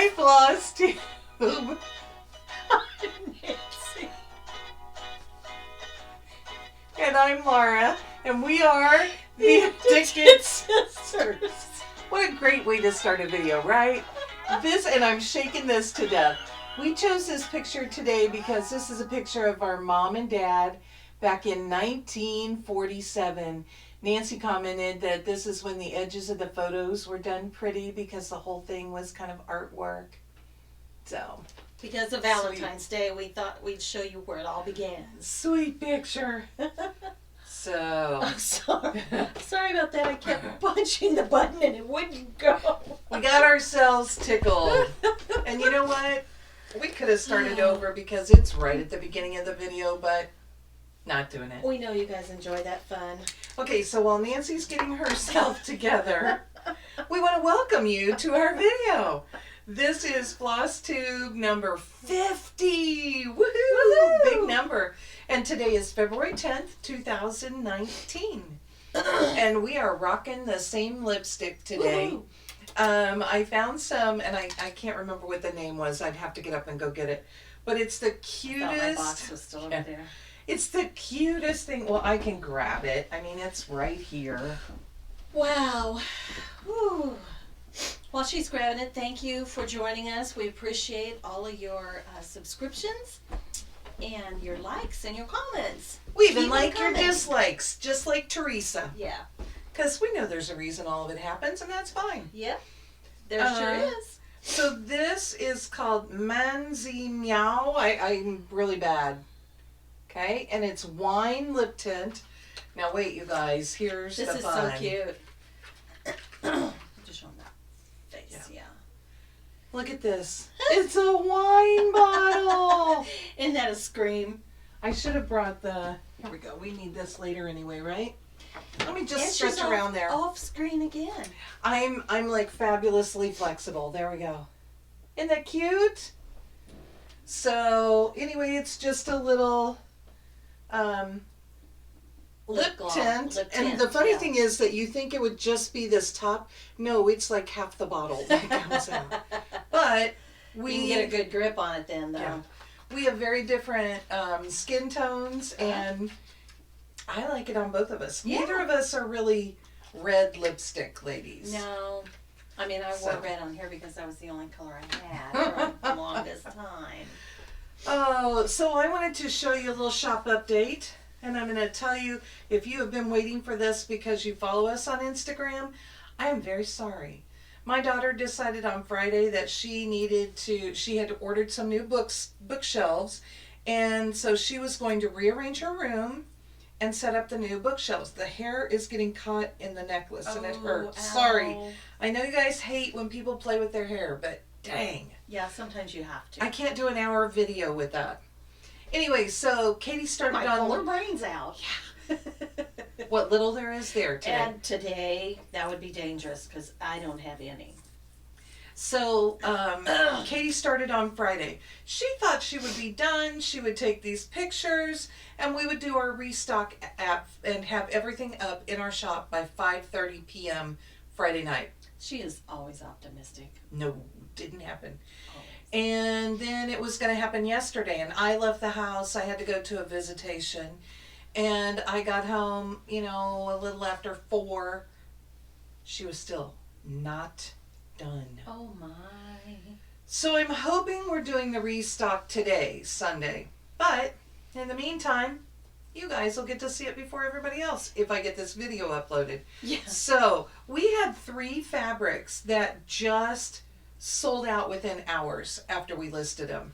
Hi, Flosstube. Nancy. And I'm Laura, and we are the Addicted Sisters. What a great way to start a video, right? And I'm shaking this to death. We chose this picture today because this is a picture of our mom and dad back in 1947. Nancy commented that this is when the edges of the photos were done pretty because the whole thing was kind of artwork. So, Because of Valentine's Day, we thought we'd show you where it all began. sweet picture. So, I'm sorry. Sorry about that. I kept punching the button and it wouldn't go. we got ourselves tickled. And you know what? We could have started over because it's right at the beginning of the video, but not doing it. We know you guys enjoy that fun. Okay, so while Nancy's getting herself together, we want to welcome you to our video. This is Flosstube number 50. Woohoo! Woohoo! Big number. And today is February 10th, 2019. And we are rocking the same lipstick today. Woohoo! I found some, and I can't remember what the name was. I'd have to get up and go get it. But it's the I thought cutest. my box was still over there. It's the cutest thing. Well, I can grab it. I mean, it's right here. Wow. Whew. While she's grabbing it, thank you for joining us. We appreciate all of your subscriptions and your likes and your comments. We even Keep like them your coming. dislikes, just like Teresa. Yeah. Because we know there's a reason all of it happens, and that's fine. Yep. There sure is. So this is called Manzi Meow. I'm really bad. Okay? And it's wine lip tint. Now wait, you guys. Here's This the is fun. so cute. Just showing that face, yeah. Look at this. It's a wine bottle. Isn't that a scream? I should have brought the... Here we go. We need this later anyway, right? Let me just And stretch she's around there. Off screen again. I'm like fabulously flexible. There we go. Isn't that cute? So anyway, it's just a little lip gloss, tint. lip And tint, the funny yeah. thing is that you think it would just be this top. No, it's like half the bottle that comes out. But We can get a good grip on it then, though. Yeah. We have very different skin tones, and I like it on both of us. Yeah. Neither of us are really red lipstick ladies. No. I mean, I wore red on here because that was the only color I had for the longest time. Oh, so I wanted to show you a little shop update, and I'm going to tell you, if you have been waiting for this because you follow us on Instagram, I am very sorry. My daughter decided on Friday that she had ordered some new bookshelves, and so she was going to rearrange her room and set up the new bookshelves. The hair is getting caught in the necklace, and it hurts. Ow. Sorry. I know you guys hate when people play with their hair, but dang. Yeah, sometimes you have to. I can't do an hour video with that. Anyway, so Katie started Might on pull her brains out. what little there is there today. And today, that would be dangerous because I don't have any. So Katie started on Friday. She thought she would be done. She would take these pictures, and we would do our restock app and have everything up in our shop by 5:30 p.m. Friday night. She is always optimistic. No, didn't happen. Always. And then it was going to happen yesterday, and I left the house. I had to go to a visitation, and I got home, a little after 4. She was still not done. Oh my. So I'm hoping we're doing the restock today, Sunday. But in the meantime, you guys will get to see it before everybody else if I get this video uploaded. Yes. So we had 3 fabrics that just sold out within hours after we listed them.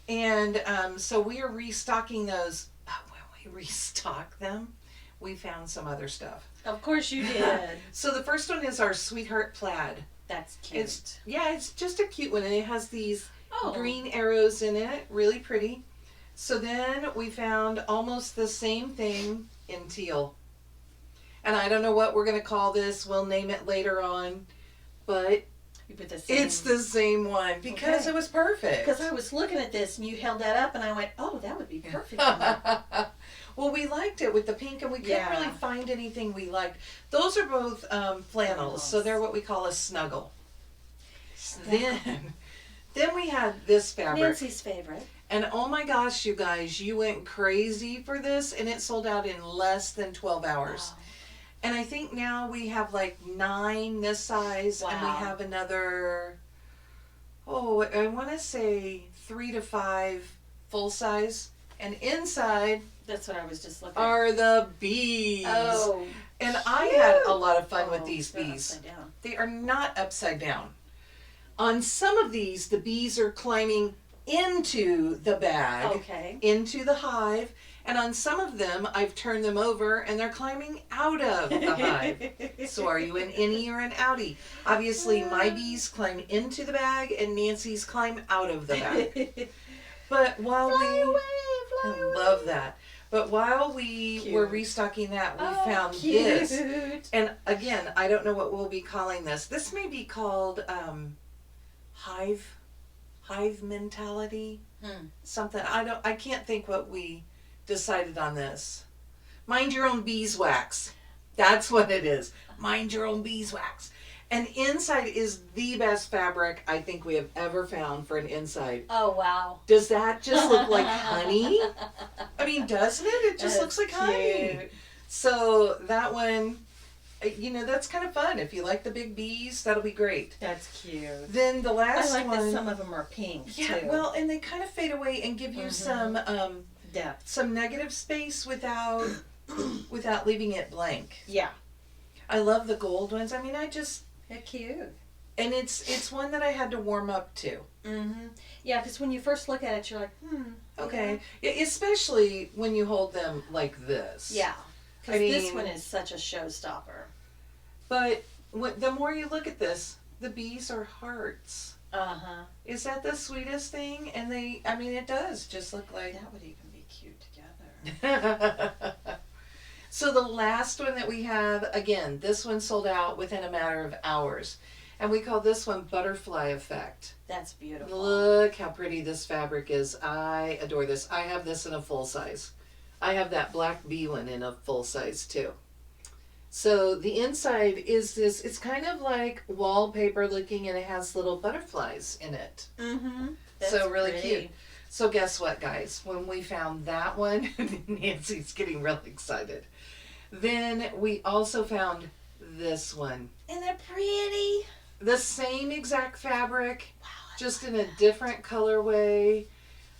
And so we are restocking those. When we restock them, we found some other stuff. Of course you did. So the first one is our Sweetheart Plaid. That's cute. It's just a cute one, and it has these Oh. green arrows in it, really pretty. So then we found almost the same thing in teal. And I don't know what we're going to call this. We'll name it later on. But You put the same. it's the same one because Okay. it was perfect. Because I was looking at this and you held that up and I went, oh, that would be perfect. for me. Well, we liked it with the pink, and we couldn't Yeah. really find anything we liked. Those are both flannels, so they're what we call a snuggle. Then Then we had this fabric. Nancy's favorite. And oh my gosh, you guys, you went crazy for this, and it sold out in less than 12 hours. Wow. And I think now we have like 9 this size, and we Wow. have another, I want to say 3 to 5 full size. And inside That's what I was just looking at. are the bees. Oh. And I had a lot of fun with these they're bees. upside down. They are not upside down. On some of these, the bees are climbing into the bag, Okay. into the hive, and on some of them, I've turned them over and they're climbing out of the hive. So are you an innie or an outie? Obviously, my bees climb into the bag and Nancy's climb out of the bag. But while Fly away, I fly away. love that. But while we Cute. were restocking that, we found cute. this. And again, I don't know what we'll be calling this. This may be called hive mentality. Something. I can't think what we decided on this. Mind your own beeswax. That's what it is. Mind your own beeswax. And inside is the best fabric I think we have ever found for an inside. Oh, wow. Does that just look like honey? I mean, doesn't it? It just looks That's like honey. cute. So that one, that's kind of fun. If you like the big bees, that'll be great. That's cute. Then the I last like one. that some of them are pink, Yeah, too. well, and they kind of fade away and give you some Depth. some negative space without leaving it blank. Yeah. I love the gold ones. I mean, They're cute. and it's one that I had to warm up to. Mm-hmm. Yeah, because when you first look at it, you're like, Okay, especially when you hold them like this. Yeah. Because I this mean- one is such a showstopper. But the more you look at this, the bees are hearts. Uh-huh. Is that the sweetest thing? And it does just look like. That would even be cute together. So the last one that we have, again, this one sold out within a matter of hours. And we call this one Butterfly Effect. That's beautiful. Look how pretty this fabric is. I adore this. I have this in a full size. I have that black bee one in a full size too. So the inside is this, it's kind of like wallpaper looking, and it has little butterflies in it. Mm-hmm. So really cute. So guess what, guys? When we found that one, Nancy's getting really excited. Then we also found this one. And they're pretty. The same exact fabric, Wow. just in a different colorway.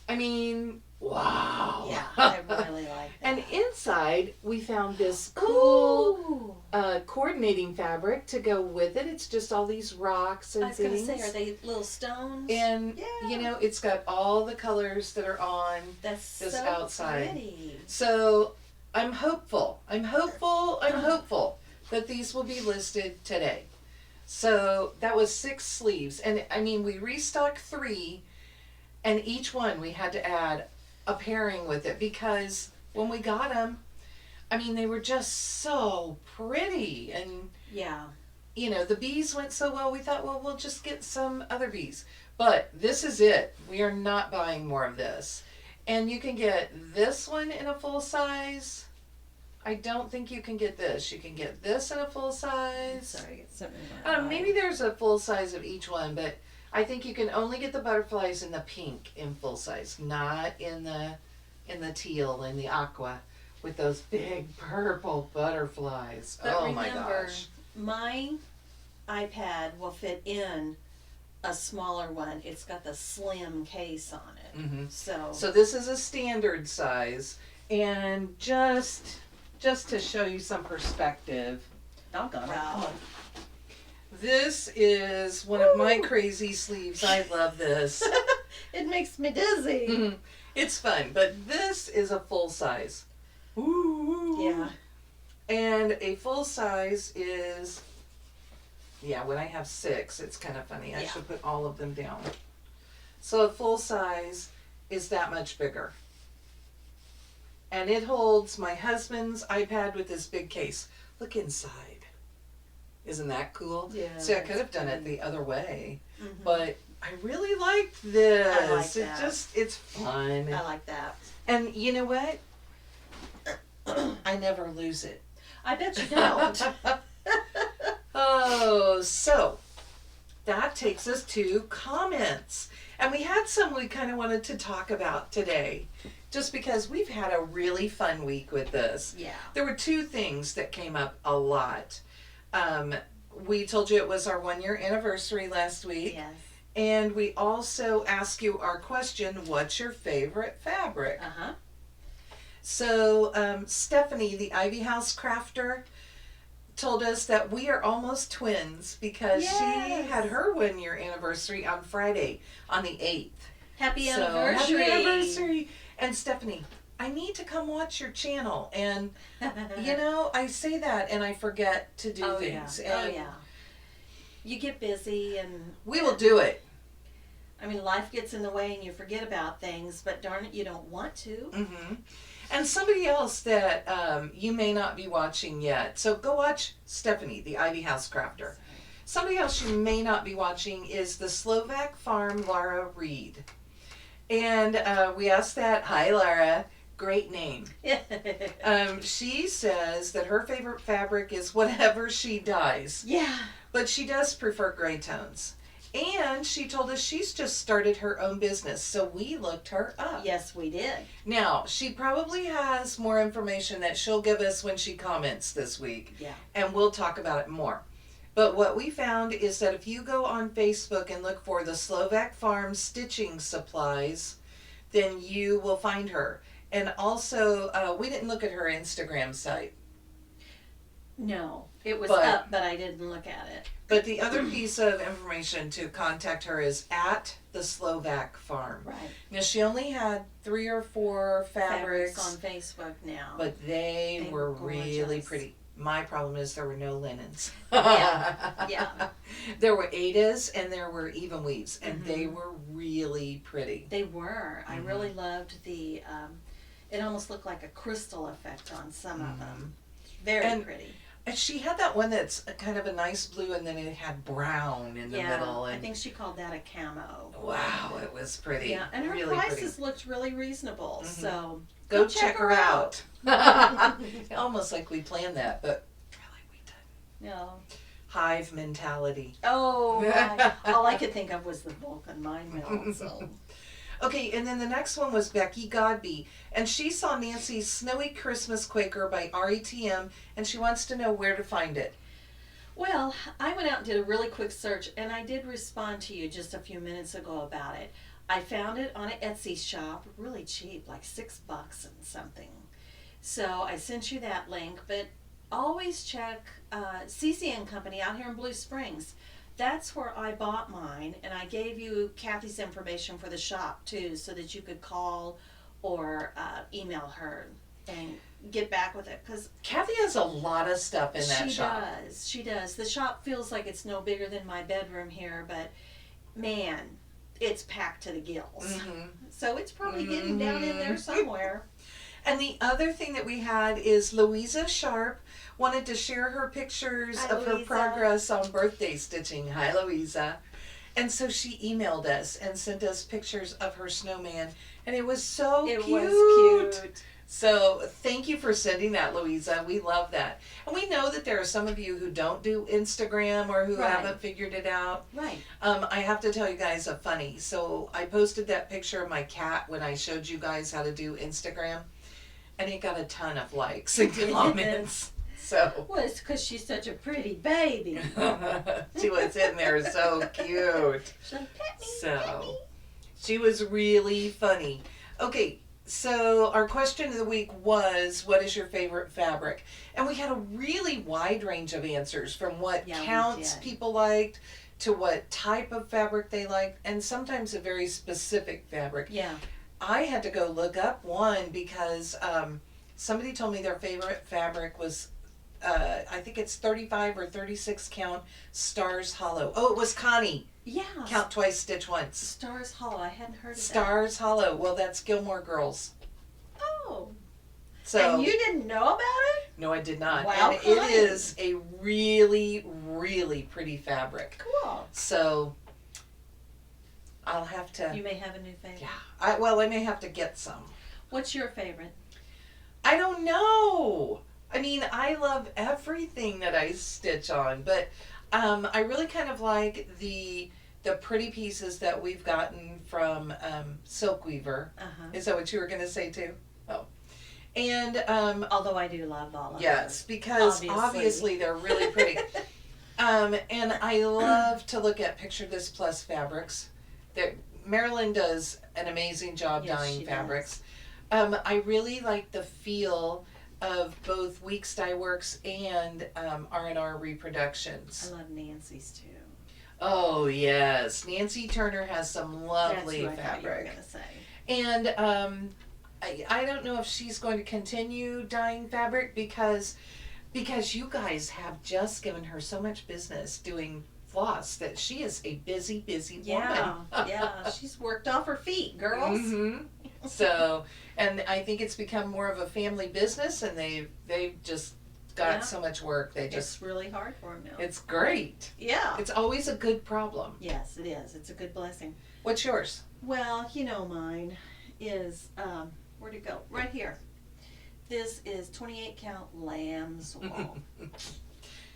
I mean, wow. Yeah, I really like that. And inside, we found this cool Ooh. coordinating fabric to go with it. It's just all these rocks and I was going to things. say, are they little stones? And, Yeah. it's got all the colors that are on That's this so outside. pretty. So I'm hopeful that these will be listed today. So that was 6 sleeves. And I mean, we restocked 3, and each one we had to add a pairing with it, because when we got them, I mean, they were just so pretty. And, Yeah. the bees went so well, we thought, well, we'll just get some other bees. But this is it. We are not buying more of this. And you can get this one in a full size. I don't think you can get this. You can get this in a full size. Sorry, it's something Maybe there's a full size of each one, but I think you can only get the butterflies in the pink in full size, not in the teal and the aqua with those big purple butterflies. But oh remember, my gosh. my iPad will fit in a smaller one. It's got the slim case on it. Mm-hmm. So So this is a standard size, and just to show you some perspective, doggone it. Wow. Come on. this is one of my Woo. crazy sleeves. I love this. It makes me dizzy. Mhm. It's fun, but this is a full size. Ooh. Yeah. And a full size is, when I have 6, it's kind of funny. I Yeah. should put all of them down. So a full size is that much bigger. And it holds my husband's iPad with this big case. Look inside. Isn't that cool? Yeah, See, I could that's have done it pretty. the other way, Mhm. but I really liked this. I like that. It's fun. I like that. And you know what? I never lose it. I bet you don't. Oh, so that takes us to comments. And we had some we kind of wanted to talk about today, just because we've had a really fun week with this. Yeah. There were two things that came up a lot. We told you it was our 1-year anniversary last week. Yes. And we also asked you our question, what's your favorite fabric? Uh-huh. So Stephanie, the Ivy House crafter, told us that we are almost twins because Yes. she had her 1-year anniversary on Friday, on the 8th. Happy So, anniversary. happy anniversary. And Stephanie, I need to come watch your channel. And, you know, I say that and I forget to do things. Yeah. And You get busy and... we will do it. I mean, life gets in the way and you forget about things, but darn it, you don't want to. Mm-hmm. And somebody else that you may not be watching yet. So go watch Stephanie, the Ivy House crafter. Somebody else you may not be watching is the Slovak farm Lara Reed. And we asked that. Hi, Lara. Great name. She says that her favorite fabric is whatever she dyes. Yeah. But she does prefer gray tones. And she told us she's just started her own business, so we looked her up. Yes, we did. Now, she probably has more information that she'll give us when she comments this week. Yeah. And we'll talk about it more. But what we found is that if you go on Facebook and look for the Slovak Farm Stitching Supplies, then you will find her. And also, we didn't look at her Instagram site. No, it was up, but I didn't look at it. But the other piece of information to contact her is at the Slovak Farm. Right. Now, she only had 3 or 4 fabrics on Facebook now. but they were really gorgeous. pretty. My problem is there were no linens. Yeah. There were Adas and there were even weaves, and they were really pretty. They were. I really loved the, it almost looked like a crystal effect on some of them. Very pretty. And she had that one that's kind of a nice blue, and then it had brown in the middle. And I think she called that a camo. wow, it was pretty. Yeah, and her really prices pretty. looked really reasonable. So Go check her out. Almost like we planned that, but really we didn't. No. Hive mentality. Oh, my. All I could think of was the Vulcan mind meld. So. Okay, and then the next one was Becky Godby, and she saw Nancy's Snowy Christmas Quaker by RETM, and she wants to know where to find it. Well, I went out and did a really quick search, and I did respond to you just a few minutes ago about it. I found it on an Etsy shop, really cheap, like $6 and something. So I sent you that link, but always check CC & Company out here in Blue Springs. That's where I bought mine, and I gave you Kathy's information for the shop too, so that you could call or email her and get back with it. Because Kathy has a lot of stuff in that shop. She does. The shop feels like it's no bigger than my bedroom here, but man, it's packed to the gills. So it's probably getting down in there somewhere. And the other thing that we had is Louisa Sharp wanted to share her pictures Hi, of her Louisa. progress on birthday stitching. Hi, Louisa. And so she emailed us and sent us pictures of her snowman, and it was so It cute. was cute. So thank you for sending that, Louisa. We love that. And we know that there are some of you who don't do Instagram or who Right. haven't figured it out. Right. I have to tell you guys a funny. So I posted that picture of my cat when I showed you guys how to do Instagram, and it got a ton of likes and comments. So Well, it's because she's such a pretty baby. she was in there so cute. She's like, pet me, So pet me. she was really funny. Okay, so our question of the week was, what is your favorite fabric? And we had a really wide range of answers, from what Yeah, we counts did. people liked to what type of fabric they liked, and sometimes a very specific fabric. Yeah. I had to go look up one because somebody told me their favorite fabric was, I think it's 35 or 36 count Stars Hollow. Oh, it was Connie. Yeah. Count twice, stitch once. Stars Hollow. I hadn't heard of Stars Hollow. Well, that's Gilmore Girls. that. Oh. So And you didn't know about it? no, I did not. Wow, And it Connie. is a really, really pretty fabric. Cool. So I'll have to. You may have a new favorite. Yeah. I may have to get some. What's your favorite? I don't know. I mean, I love everything that I stitch on, but I really kind of like the pretty pieces that we've gotten from Silk Weaver. Uh-huh. Is that what you were going to say too? Oh, and Although I do love all of yes, those. because Obviously. obviously they're really pretty. And I love to look at Picture This Plus fabrics. Marilyn does an amazing job Yes, dyeing she fabrics. I really like the feel of both Weeks Dye Works and R&R Reproductions. I love Nancy's too. Oh yes, Nancy Turner has some lovely That's what I thought you were fabric. gonna say. And I don't know if she's going to continue dyeing fabric because you guys have just given her so much business doing floss that she is a busy Yeah, woman. yeah. She's worked off her feet, girls. Hmm. So, and I think it's become more of a family business, and they've just got Yeah. so much work. They just It's really hard for them now. it's great. Yeah. It's always a good problem. Yes, it is. It's a good blessing. What's yours? Well, you know mine is, where'd it go? Right here. This is 28 count lamb's wool.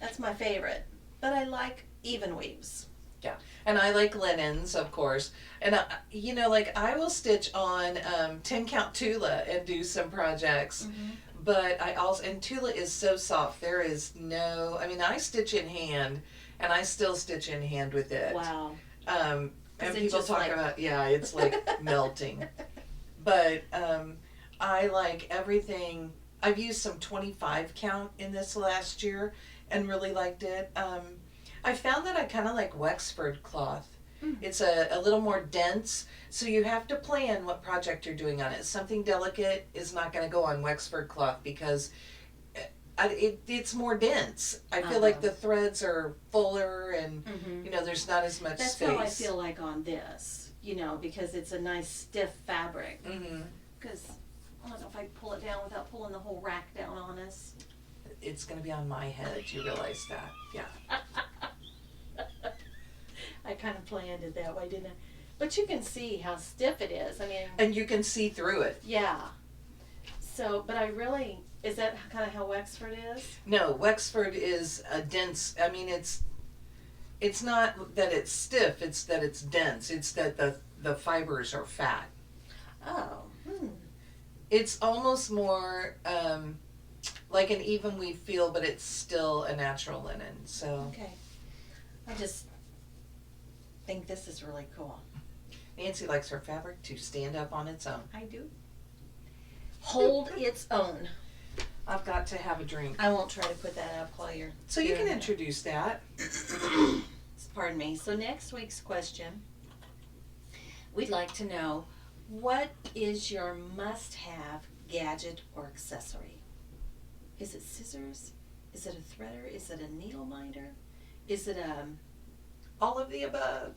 That's my favorite. But I like even weaves. And I like linens, of course. And you know, like I will stitch on 10 count Tula and do some projects. Mm-hmm. But I also, and Tula is so soft. There is no, I mean, I stitch in hand, and I still stitch in hand with it. Wow. And Is it people just talk like- about, yeah, it's like melting. But I like everything. I've used some 25 count in this last year and really liked it. I found that I kind of like Wexford cloth. Mm. It's a little more dense, so you have to plan what project you're doing on it. Something delicate is not going to go on Wexford cloth because it's more dense. I feel like the threads are fuller and Mm-hmm. you know there's not as much That's space. how I feel like on this, you know, because it's a nice stiff fabric. Mm-hmm. Because I don't know if I can pull it down without pulling the whole rack down on us. It's going to be on my head. You realize that? Yeah. I kind of planned it that way, didn't I? But you can see how stiff it is. I mean, And you can see through it. yeah. So, but I really, is that kind of how Wexford is? No, Wexford is a dense. I mean, it's not that it's stiff. It's that it's dense. It's that the fibers are fat. Oh, It's almost more like an even weave feel, but it's still a natural linen. So okay. I just think this is really cool. Nancy likes her fabric to stand up on its own. I do. Hold its own. I've got to have a drink. I won't try to put that up while you're. So you doing can that. introduce that. Pardon me. So next week's question, we'd like to know, what is your must-have gadget or accessory? Is it scissors? Is it a threader? Is it a needle minder? Is it a, All of the above.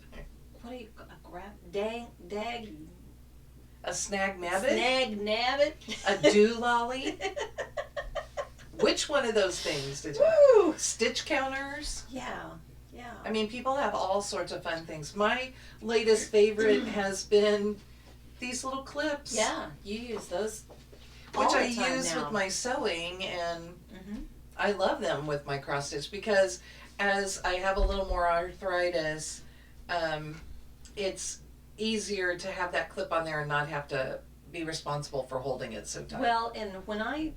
what do you, a dag, A snag nabbit. snag nabbit? A doololly. Which one of those things did you? Woo! Stitch counters. Yeah, yeah. I mean, people have all sorts of fun things. My latest favorite has been these little clips. Yeah, you use those all Which the I time use now. with my sewing, and Mm-hmm. I love them with my cross stitch because as I have a little more arthritis, it's easier to have that clip on there and not have to be responsible for holding it so tight. Well, and when I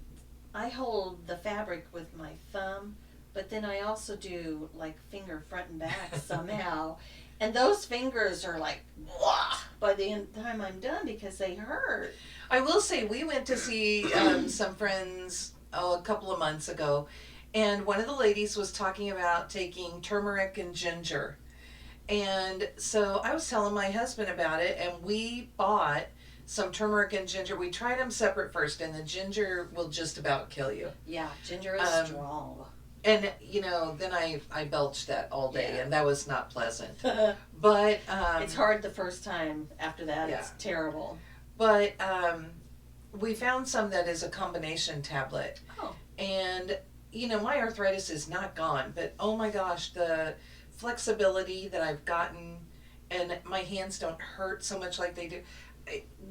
hold the fabric with my thumb, but then I also do like finger front and back somehow, and those fingers are like wah, by the time I'm done because they hurt. I will say we went to see some friends a couple of months ago, and one of the ladies was talking about taking turmeric and ginger. And so I was telling my husband about it, and we bought some turmeric and ginger. We tried them separate first, and the ginger will just about kill you. Yeah, ginger is strong. And, you know, then I belched that all day, Yeah. and that was not pleasant. But It's hard the first time. After that, Yeah. it's terrible. But we found some that is a combination tablet. Oh. And, you know, my arthritis is not gone, but oh my gosh, the flexibility that I've gotten, and my hands don't hurt so much like they do.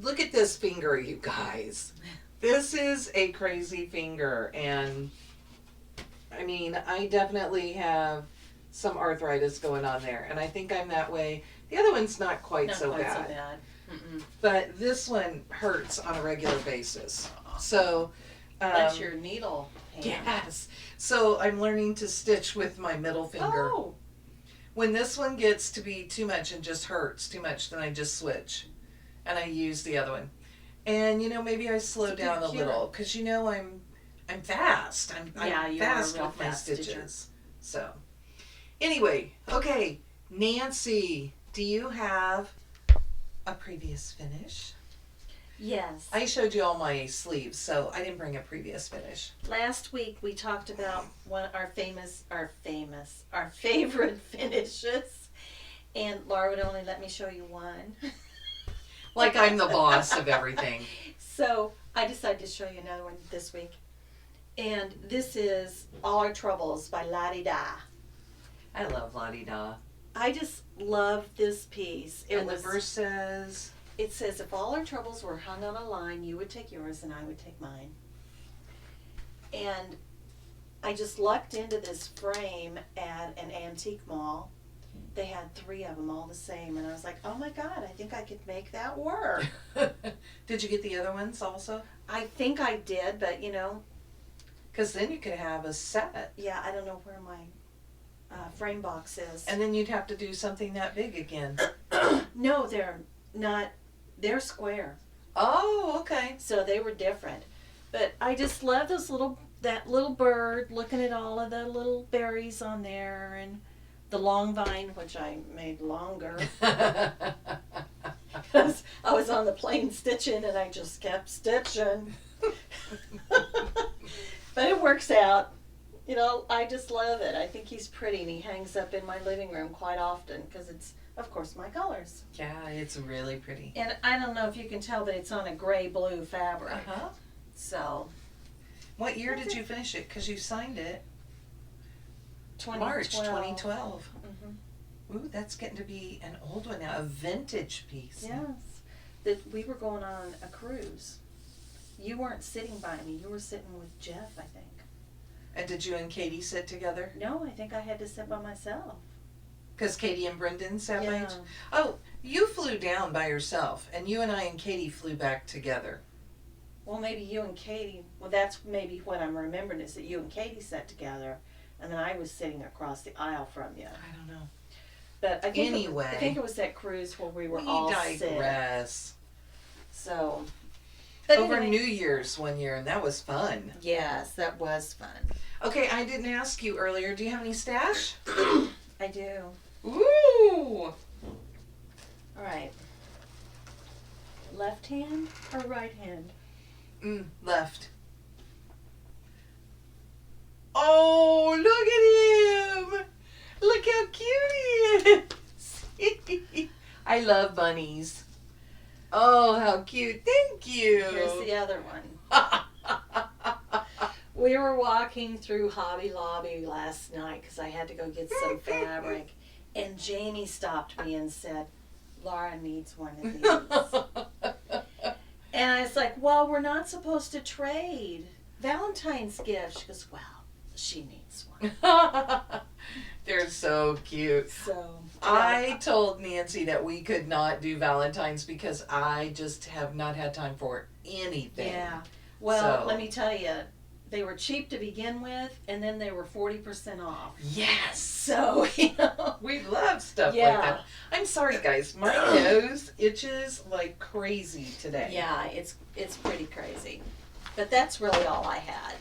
Look at this finger, you guys. This is a crazy finger, and I mean, I definitely have some arthritis going on there, and I think I'm that way. The other one's not quite Not so quite bad. so bad. Mm-mm. But this one hurts on a regular basis. So That's your needle hand. yes. So I'm learning to stitch with my middle finger. Oh, When this one gets to be too much and just hurts too much, then I just switch and I use the other one. And maybe I slow It's a down good a cure. little because I'm fast. I'm you fast are a real with my fast stitcher. stitches. So anyway, okay, Nancy, do you have a previous finish? yes. I showed you all my sleeves, so I didn't bring a previous finish. Last week we talked about one our favorite finishes, and Laura would only let me show you one. Like I'm the boss of everything. So I decided to show you another one this week, and this is All Our Troubles by Lottie Da. I love La Di Da. I just love this piece. And the verse says, It says, if all our troubles were hung on a line, you would take yours and I would take mine. And I just lucked into this frame at an antique mall. They had 3 of them all the same, and I was like, oh my God, I think I could make that work. did you get the other ones also? I think I did, but Because then you could have a set. yeah, I don't know where my frame box is. And then you'd have to do something that big again. No, they're not. They're square. Oh, okay. So they were different. But I just love that little bird looking at all of the little berries on there, and the long vine, which I made longer. Because I was on the plane stitching and I just kept stitching. But it works out. I just love it. I think he's pretty, and he hangs up in my living room quite often because it's, of course, my colors. Yeah, it's really pretty. And I don't know if you can tell, but it's on a gray-blue fabric. Uh-huh. So, What year did you finish it? Because you signed it 2012. March 2012. Mm-hmm. Ooh, that's getting to be an old one now. A vintage piece. Yes. That we were going on a cruise. You weren't sitting by me. You were sitting with Jeff, I think. And did you and Katie sit together? No, I think I had to sit by myself. Because Katie and Brendan sat by Yeah. each. Oh, you flew down by yourself, and you and I and Katie flew back together. Well, maybe you and Katie, that's maybe what I'm remembering is that you and Katie sat together, and then I was sitting across the aisle from you. I don't know. But I think Anyway. I think it was that cruise where we were We all sick. digress. So, but Over anyway. New Year's one year, and that was fun. Yes, that was fun. Okay, I didn't ask you earlier. Do you have any stash? I do. Ooh! All right. Left hand or right hand? Left. Oh, look at him! Look how cute he is! I love bunnies. Oh, how cute. Thank you. Here's the other one. We were walking through Hobby Lobby last night because I had to go get some fabric, and Jamie stopped me and said, Laura needs one of these. And I was like, well, we're not supposed to trade. Valentine's gift. She goes, well, she needs one. They're so cute. So I told Nancy that we could not do Valentine's because I just have not had time for anything. yeah. Well, So- let me tell you, they were cheap to begin with, and then they were 40% off. Yes. So, We love stuff Yeah. like that. I'm sorry, guys. My nose itches like crazy today. yeah, it's pretty crazy. But that's really all I had.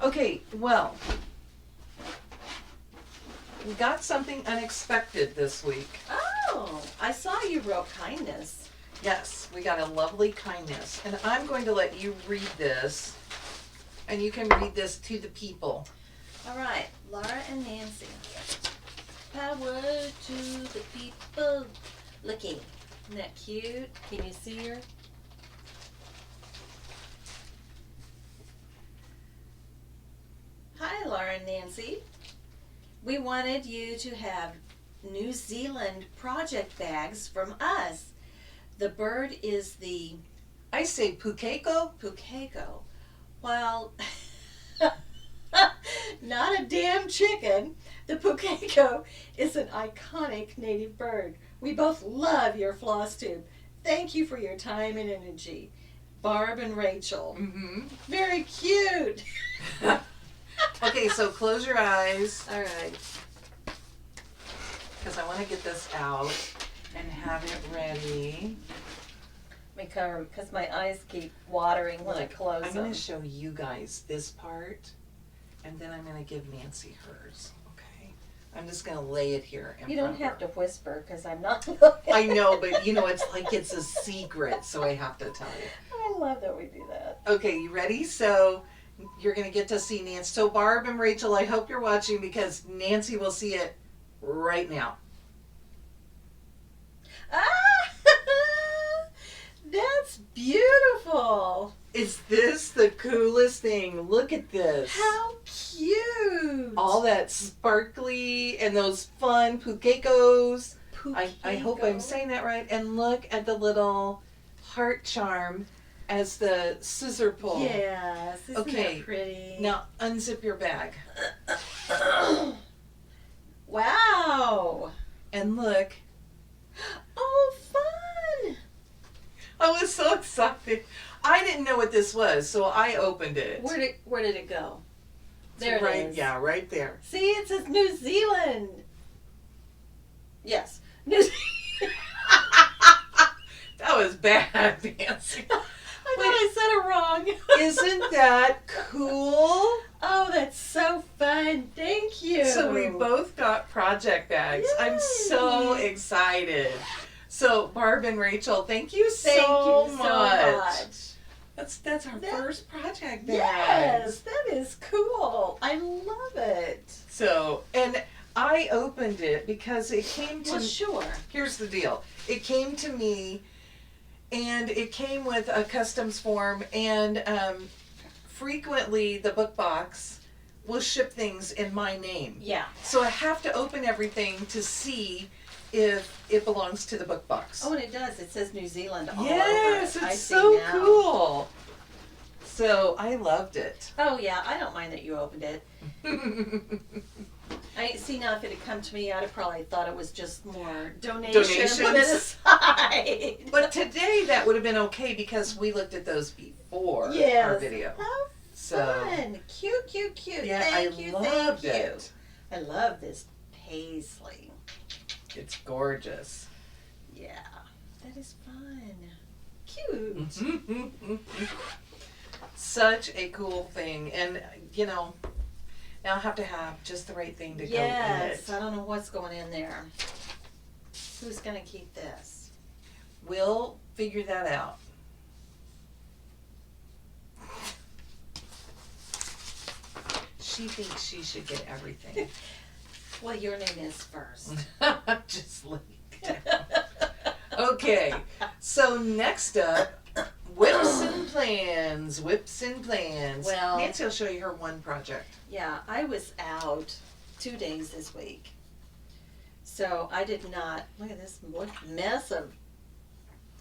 Okay, well, we got something unexpected this week. Oh, I saw you wrote kindness. Yes, we got a lovely kindness. And I'm going to let you read this. And you can read this to the people. All right, Laura and Nancy. Power to the people. Looky, isn't that cute? Can you see her? Hi, Laura and Nancy. We wanted you to have New Zealand project bags from us. The bird is the I say Pukeko. Pukeko. Well, Not a damn chicken. The pukeko is an iconic native bird. We both love your floss tube. Thank you for your time and energy. Barb and Rachel. Mm-hmm. Very cute. Okay, so close your eyes. All right. Because I want to get this out and have it ready. Let me cover because my eyes keep watering when I close I'm them. going to show you guys this part, and then I'm going to give Nancy hers. Okay? I'm just going to lay it here. You don't have to whisper because I'm not. I know, but you know, it's like it's a secret, so I have to tell you. I love that we do that. Okay, you ready? So you're going to get to see Nancy. So Barb and Rachel, I hope you're watching because Nancy will see it right now. Ah! That's beautiful. Is this the coolest thing? Look at this. How cute. All that sparkly and those fun pukekos. I hope I'm Pukeko. saying that right. And look at the little heart charm as the scissor pull. Yes. Isn't Okay, that pretty? Now unzip your bag. Wow. And look. Oh, fun. I was so excited. I didn't know what this was, so I opened it. Where did it go? There it right, is. Yeah, right there. See, it says New Zealand. Yes. New Zealand. That was bad, Nancy. I thought I said it wrong. Isn't that cool? Oh, that's so fun. Thank you. So we both got project bags. I'm so Yay. excited. So Barb and Rachel, thank you so, Thank you so much. much. That's our first project bag. Yes, that is cool. I love it. So, and I opened it because it came to Well, sure. Here's the deal. It came to me and it came with a customs form and frequently the book box will ship things in my name. Yeah. So I have to open everything to see if it belongs to the book box. Oh, and it does. It says New Zealand all yes, over it. I it's see so now. cool. So I loved it. Oh, yeah. I don't mind that you opened it. I see now if it had come to me, I'd have probably thought it was just more donations. Put it aside. But today that would have been okay because we looked at those before Yes. our video. How So fun. Cute, cute, cute. yeah, Thank I you, loved thank you. it. I love this paisley. It's gorgeous. Yeah. That is fun. Cute. Such a cool thing, and you know, now I have to have just the right thing to go in Yes. it. I don't know what's going in there. Who's gonna keep this? We'll figure that out. She thinks she should get everything. Well, your name is first. Just lay it down. Okay, so next up, whips and plans. Whips and plans. Well- Nancy will show you her one project. Yeah, I was out 2 days this week. So I did not, look at this mess of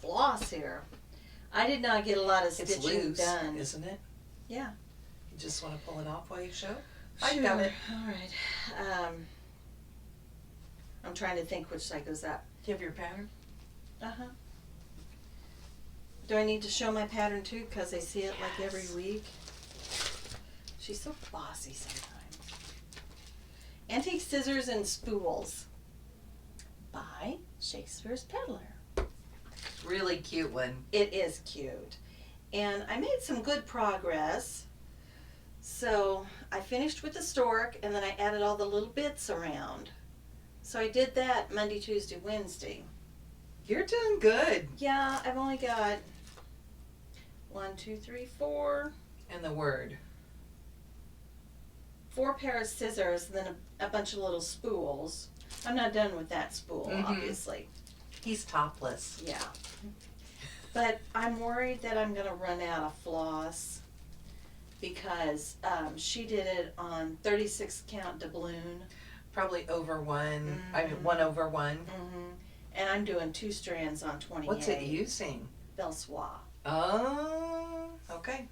floss here. I did not get a lot of It's stitching loose, done. isn't it? Yeah. You just want to pull it off while you show? I got it. All right. I'm trying to think which side goes up. Do you have your pattern? Uh-huh. Do I need to show my pattern too? Because I see it like every week. She's so bossy sometimes. Antique Scissors and Spools by Shakespeare's Peddler. Really cute one. It is cute. And I made some good progress. So I finished with the stork and then I added all the little bits around. So I did that Monday, Tuesday, Wednesday. You're doing good. Yeah, I've only got 4 And the word. pair of scissors and then a bunch of little spools. I'm not done with that spool, Mhm. obviously. He's topless. Yeah. But I'm worried that I'm going to run out of floss because she did it on 36 count doubloon. Probably over one. I mean, Mhm. 1/1. Mm-hmm. And I'm doing 2 strands on 28. What's it using? Belsois. Oh, okay.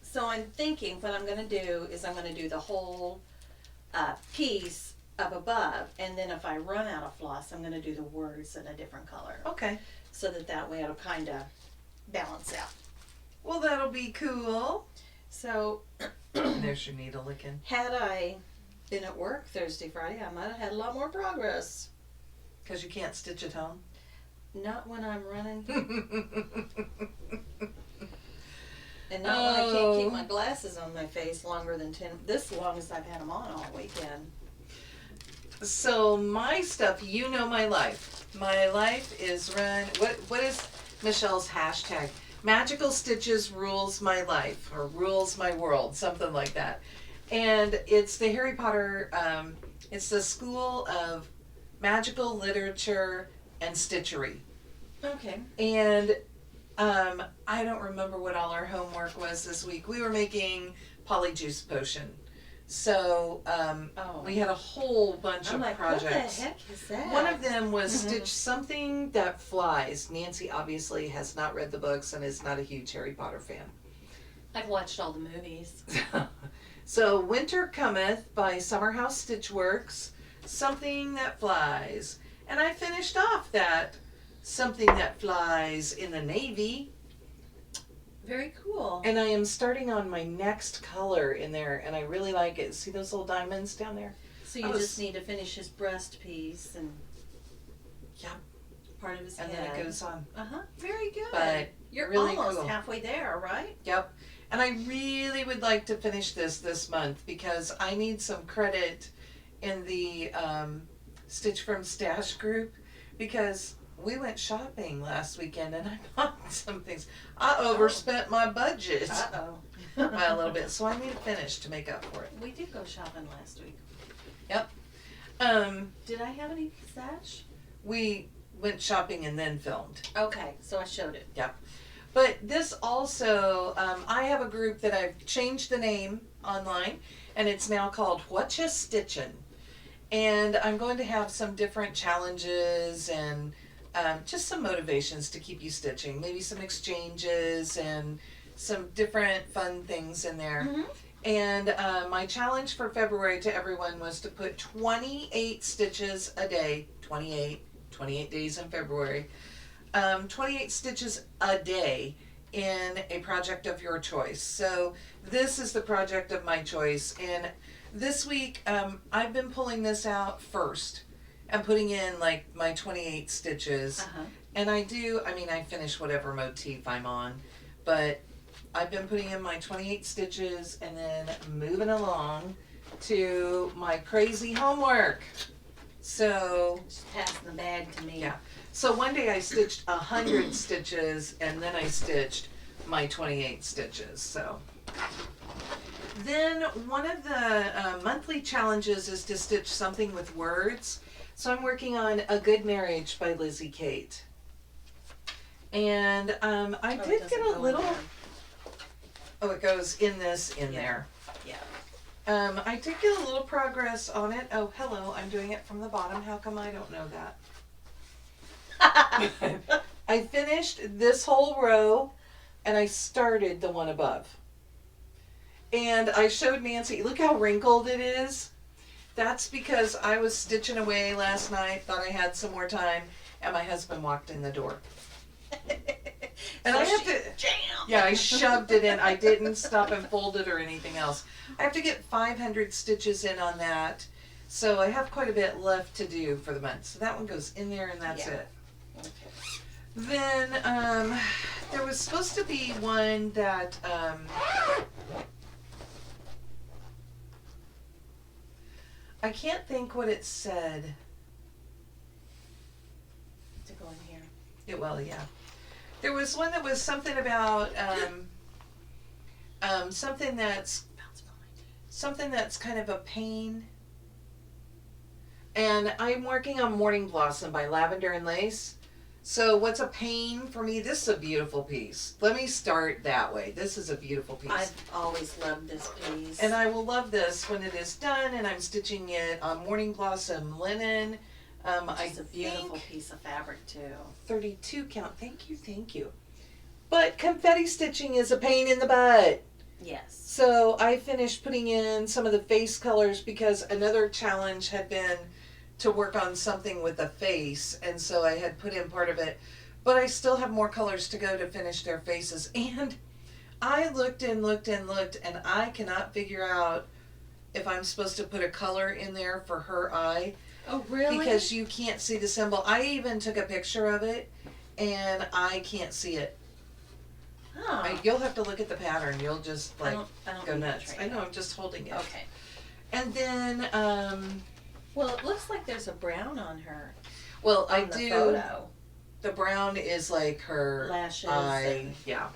So So I'm thinking what I'm going to do is I'm going to do the whole piece up above, and then if I run out of floss, I'm going to do the words in a different color. Okay. So that way it'll kind of balance out. Well, that'll be cool. So There's your needle licking. had I been at work Thursday, Friday, I might have had a lot more progress. Because you can't stitch at home? Not when I'm running. And not when I can't keep my glasses on my face longer than this long as I've had them on all weekend. So my stuff, you know my life. My life is run, what is Michelle's hashtag? Magical Stitches rules my life, or rules my world, something like that. And it's the Harry Potter, it's the School of Magical Literature and Stitchery. Okay. And I don't remember what all our homework was this week. We were making polyjuice potion. So we had a whole bunch of projects. What the heck is that? One of them was stitch something that flies. Nancy obviously has not read the books and is not a huge Harry Potter fan. I've watched all the movies. So Winter Cometh by Summerhouse Stitchworks, something that flies. And I finished off that something that flies in the navy. Very cool. And I am starting on my next color in there, and I really like it. See those little diamonds down there? So you just need to finish his breast piece and part of his head. And then it goes on. Very good. But you're really almost cool. halfway there, right? Yep. And I really would like to finish this month because I need some credit in the Stitch from Stash group because we went shopping last weekend and I bought some things. I overspent my budget by a little bit, so I need to finish to make up for it. We did go shopping last week. Yep. Did I have any stash? We went shopping and then filmed. Okay, so I showed it. Yep. But this also, I have a group that I've changed the name online, and it's now called What Ya Stitchin'. And I'm going to have some different challenges and just some motivations to keep you stitching. Maybe some exchanges and some different fun things in there. And my challenge for February to everyone was to put 28 stitches a day, 28 days in February, 28 stitches a day in a project of your choice. So this is the project of my choice. And this week, I've been pulling this out first and putting in like my 28 stitches. And I finish whatever motif I'm on, but I've been putting in my 28 stitches and then moving along to my crazy homework. So Just passing the bag to me. Yeah. So one day I stitched 100 stitches and then I stitched my 28 stitches. So then one of the monthly challenges is to stitch something with words. So I'm working on A Good Marriage by Lizzie Kate. And I did get a little... Oh, it goes in there. Yeah. I did get a little progress on it. Oh, hello, I'm doing it from the bottom. How come I don't know that? I finished this whole row and I started the one above. And I showed Nancy, look how wrinkled it is. That's because I was stitching away last night, thought I had some more time, and my husband walked in the door. And So I have to, jam. yeah, I shoved it in. I didn't stop and fold it or anything else. I have to get 500 stitches in on that. So I have quite a bit left to do for the month. So that one goes in there and that's it. Okay. Then there was supposed to be one that I can't think what it said. To go in here. It will, yeah. There was one that was something about something that's kind of a pain. And I'm working on Morning Blossom by Lavender and Lace. So what's a pain for me? This is a beautiful piece. Let me start that way. This is a beautiful piece. I've always loved this piece. And I will love this when it is done and I'm stitching it on Morning Blossom linen. It's a beautiful piece of fabric too. 32 count. Thank you. But confetti stitching is a pain in the butt. Yes. So I finished putting in some of the face colors because another challenge had been to work on something with the face, and so I had put in part of it. But I still have more colors to go to finish their faces. And I looked and looked and looked, and I cannot figure out if I'm supposed to put a color in there for her eye. Oh, really? Because you can't see the symbol. I even took a picture of it, and I can't see it. Oh. You'll have to look at the pattern. You'll just I don't go need nuts. to I know, I'm just holding it. Okay. And then, Well, it looks like there's a brown on her. well, On I the do. photo. The brown is like her Lashes. eye. Yeah.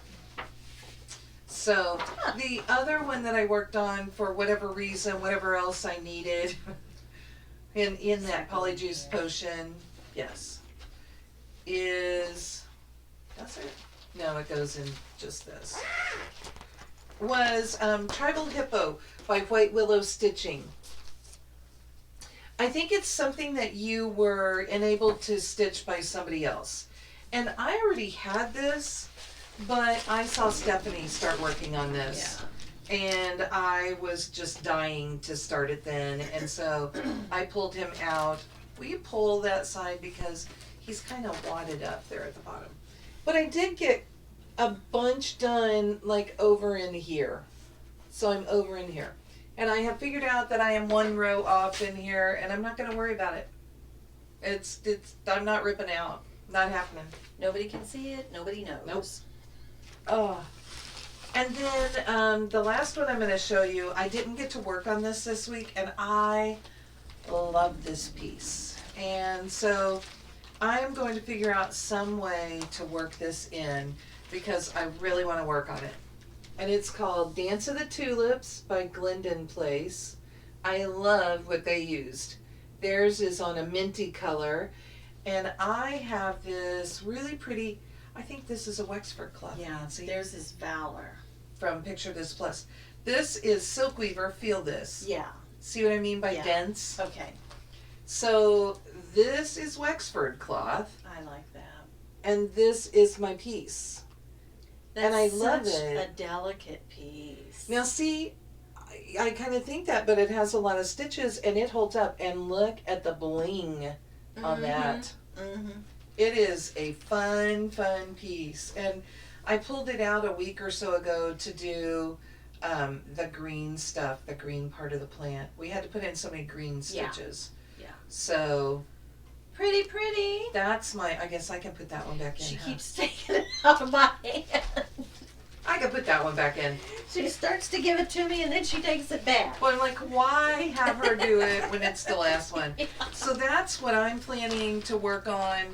So the other one that I worked on for whatever reason, whatever else I needed, in that polyjuice potion, yes, is that's it. No, it goes in just this. Was Tribal Hippo by White Willow Stitching. I think it's something that you were enabled to stitch by somebody else. And I already had this, but I saw Stephanie start working on this. Yeah. And I was just dying to start it then. And so I pulled him out. Will you pull that side because he's kind of wadded up there at the bottom. But I did get a bunch done like over in here. So I'm over in here. And I have figured out that I am one row off in here, and I'm not going to worry about it. I'm not ripping out. Not happening. Nobody can see it. Nobody knows. Nope. Oh. And then the last one I'm going to show you, I didn't get to work on this week, and I love this piece. And so I'm going to figure out some way to work this in because I really want to work on it. And it's called Dance of the Tulips by Glendon Place. I love what they used. Theirs is on a minty color. And I have this really pretty, I think this is a Wexford cloth. Yeah, See? there's this Valor. From Picture This Plus. This is Silk Weaver, feel this. Yeah. See what I mean by Yeah. dense? Okay. So this is Wexford cloth, I like that. and this is my piece. That's And I love such it. a delicate piece. Now see, I kind of think that, but it has a lot of stitches and it holds up. And look at the bling on that. Mm-hmm. It is a fun piece. And I pulled it out a week or so ago to do the green stuff, the green part of the plant. We had to put in so many green stitches. Yeah. So Pretty, pretty. that's I guess I can put that one back in. She huh? keeps taking it out of my hand. I can put that one back in. She starts to give it to me and then she takes it back. Well, I'm like, why have her do it when it's the last one? Yeah. So that's what I'm planning to work on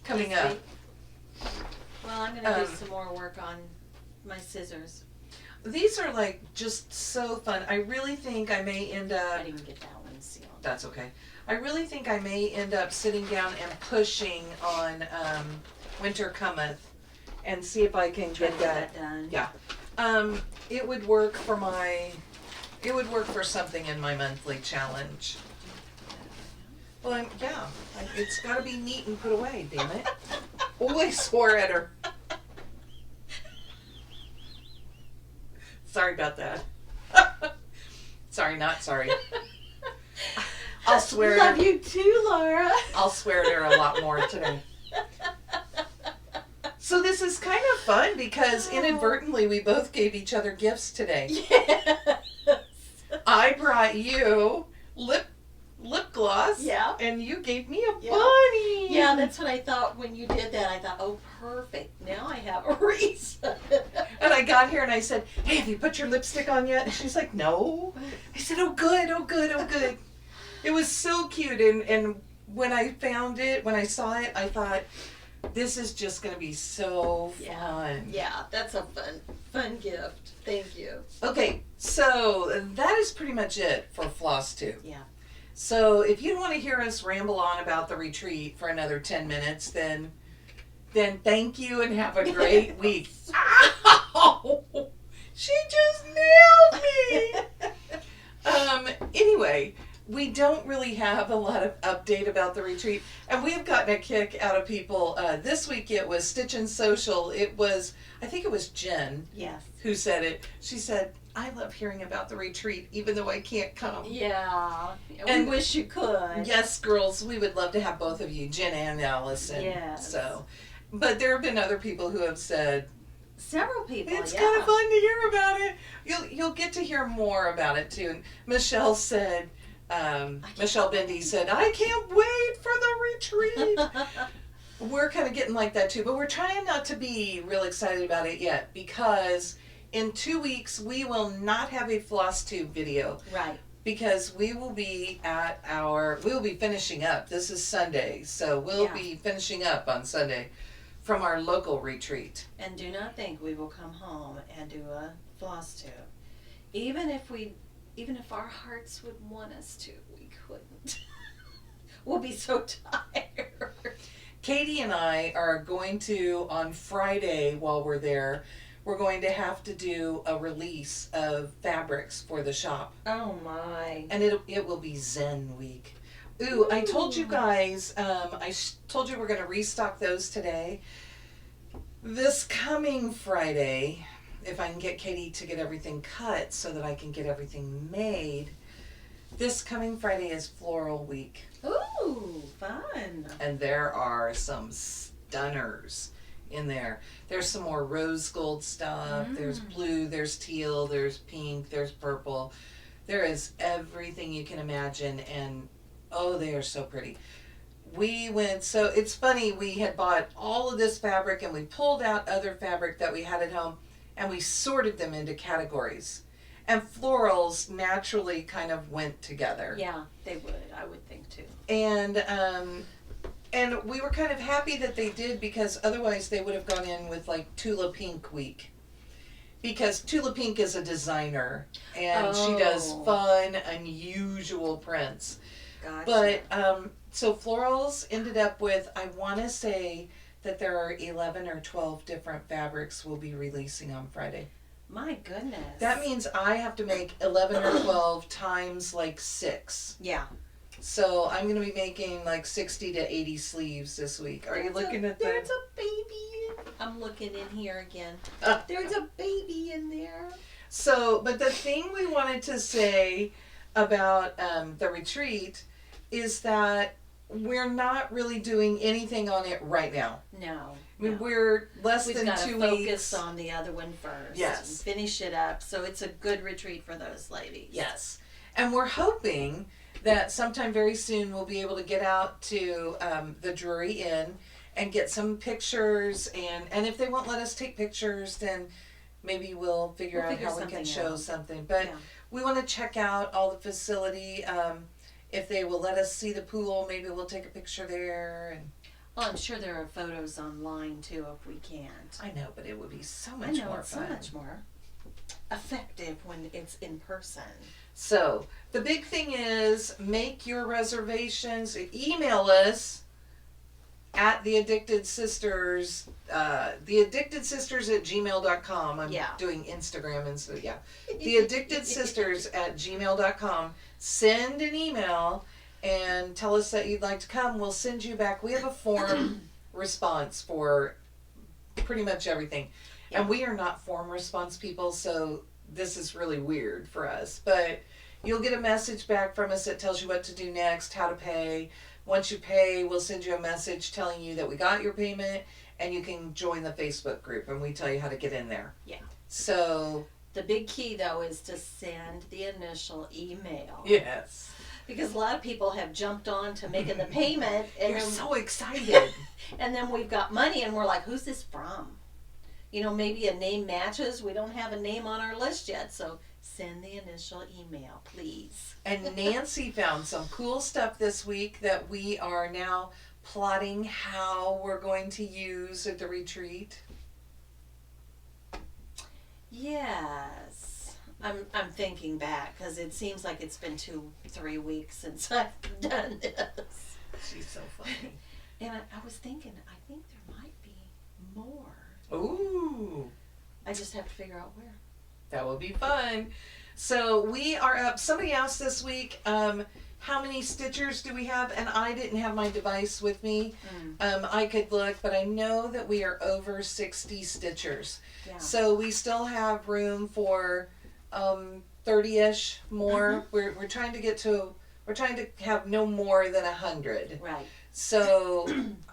coming up. Well, I'm going to do some more work on my scissors. These are like just so fun. I really think I may end I up, didn't even get that one sealed. that's okay. I really think I may end up sitting down and pushing on Winter Cometh and see if I can Try get to get that done. Yeah. It would work for something in my monthly challenge. Well, it's got to be neat and put away, damn it. Oh, I swore at her. Sorry about that. Sorry, not sorry. I'll swear Love at her. you too, Laura. I'll swear at her a lot more today. So this is kind of fun because inadvertently we both gave each other gifts today. Yes. I brought you lip gloss. Yeah. And you gave me a Yeah. bunny. Yeah, that's what I thought when you did that. I thought, oh, perfect. Now I have a reason. And I got here and I said, hey, have you put your lipstick on yet? And she's like, no. I said, oh, good, oh, good, oh, good. It was so cute. And when I found it, when I saw it, I thought, this is just going to be so fun. Yeah, that's a fun gift. Thank you. Okay, so that is pretty much it for Flosstube. Yeah. So if you don't want to hear us ramble on about the retreat for another 10 minutes, then thank you and have a great week. Ow! She just nailed me! Anyway, we don't really have a lot of update about the retreat, and we have gotten a kick out of people. This week it was Stitch and Social. I think it was Jen Yes. who said it. She said, I love hearing about the retreat, even though I can't come. Yeah. And we wish you could. Yes, girls, we would love to have both of you, Jen and Allison. Yes. So, but there have been other people who have said, Several people. it's yeah. kind of fun to hear about it. You'll get to hear more about it too. And Michelle said, Michelle Bendy said, I can't wait for the retreat. We're kind of getting like that too, but we're trying not to be real excited about it yet because in 2 weeks we will not have a Flosstube video. Right. Because we will be finishing up. This is Sunday, so we'll be finishing up on Sunday from our local retreat. And do not think we will come home and do a floss tube. Even if our hearts would want us to, we couldn't. We'll be so tired. Katie and I are going to, on Friday while we're there, we're going to have to do a release of fabrics for the shop. Oh my. And it will be Zen week. Ooh, I told you guys, told you we're going to restock those today. This coming Friday, if I can get Katie to get everything cut so that I can get everything made, this coming Friday is Floral Week. Ooh, fun. And there are some stunners in there. There's some more rose gold stuff. There's blue, there's teal, there's pink, there's purple. There is everything you can imagine, and oh, they are so pretty. So it's funny, we had bought all of this fabric and we pulled out other fabric that we had at home and we sorted them into categories. And florals naturally kind of went together. Yeah, they would. I would think too. And we were kind of happy that they did because otherwise they would have gone in with like Tula Pink week. Because Tula Pink is a designer and she does fun, unusual prints. Gotcha. But, so florals ended up with, I want to say that there are 11 or 12 different fabrics we'll be releasing on Friday. My goodness. That means I have to make 11 or 12 times like 6. Yeah. So I'm going to be making like 60 to 80 sleeves this week. Are you looking at that? There's a baby. I'm looking in here again. There's a baby in there. So, but the thing we wanted to say about the retreat is that we're not really doing anything on it right now. No. I mean, we're less We've than got 2 to weeks. focus on the other one first. Yes. And finish it up. So it's a good retreat for those ladies. Yes. And we're hoping that sometime very soon we'll be able to get out to the Drury Inn and get some pictures. And if they won't let us take pictures, then maybe we'll figure out how we can show something. But we want to check out all the facility. If they will let us see the pool, maybe we'll take a picture there. And well, I'm sure there are photos online too if we can't. I know, but it would be so much more it's fun. so much more effective when it's in person. So the big thing is make your reservations. Email us at the Addicted Sisters, theaddictedsisters@gmail.com. I'm doing Instagram and so the Addicted Sisters @gmail.com. Send an email and tell us that you'd like to come. We'll send you back. We have a form response for pretty much everything. Yeah. And we are not form response people, so this is really weird for us. But you'll get a message back from us that tells you what to do next, how to pay. Once you pay, we'll send you a message telling you that we got your payment and you can join the Facebook group and we tell you how to get in there. Yeah. So the big key though is to send the initial email. Yes. Because a lot of people have jumped on to making the payment and you're so excited. And then we've got money and we're like, who's this from? You know, maybe a name matches. We don't have a name on our list yet, so send the initial email, please. And Nancy found some cool stuff this week that we are now plotting how we're going to use at the retreat. Yes. I'm thinking back because it seems like it's been 2-3 weeks since I've done this. She's so funny. And I was thinking, I think there might be more. Ooh. I just have to figure out where. That will be fun. So we are up. Somebody asked this week, how many stitchers do we have? And I didn't have my device with me. Mm. I could look, but I know that we are over 60 stitchers. Yeah. So we still have room for 30-ish more. We're trying to get to, we're trying to have no more than 100. Right. So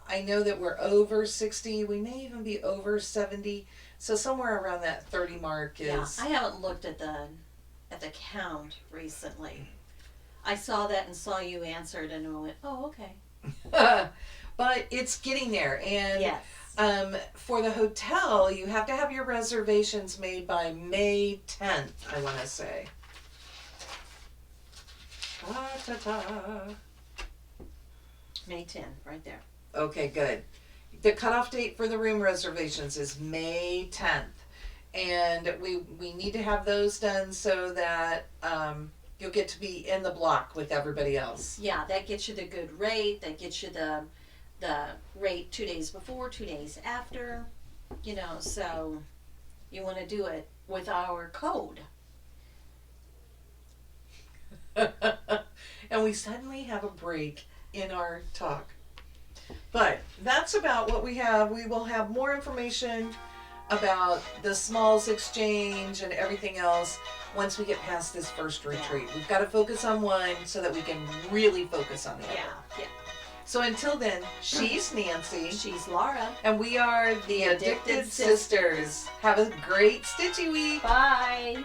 I know that we're over 60. We may even be over 70. So somewhere around that 30 mark is. Yeah, I haven't looked at the count recently. I saw that and saw you answered and I went, oh, okay. But it's getting there. And Yes. for the hotel, you have to have your reservations made by May 10th, I want to say. May 10, right there. Okay, good. The cutoff date for the room reservations is May 10th. And we need to have those done so that you'll get to be in the block with everybody else. Yeah, that gets you the good rate. That gets you the rate 2 days before, 2 days after. You know, so you want to do it with our code. And we suddenly have a break in our talk. But that's about what we have. We will have more information about the smalls exchange and everything else once we get past this first retreat. We've got to focus on one so that we can really focus on the other. Yeah. So until then, she's Nancy. She's Laura. And we are the Addicted Sisters. Have a great stitchy week. Bye.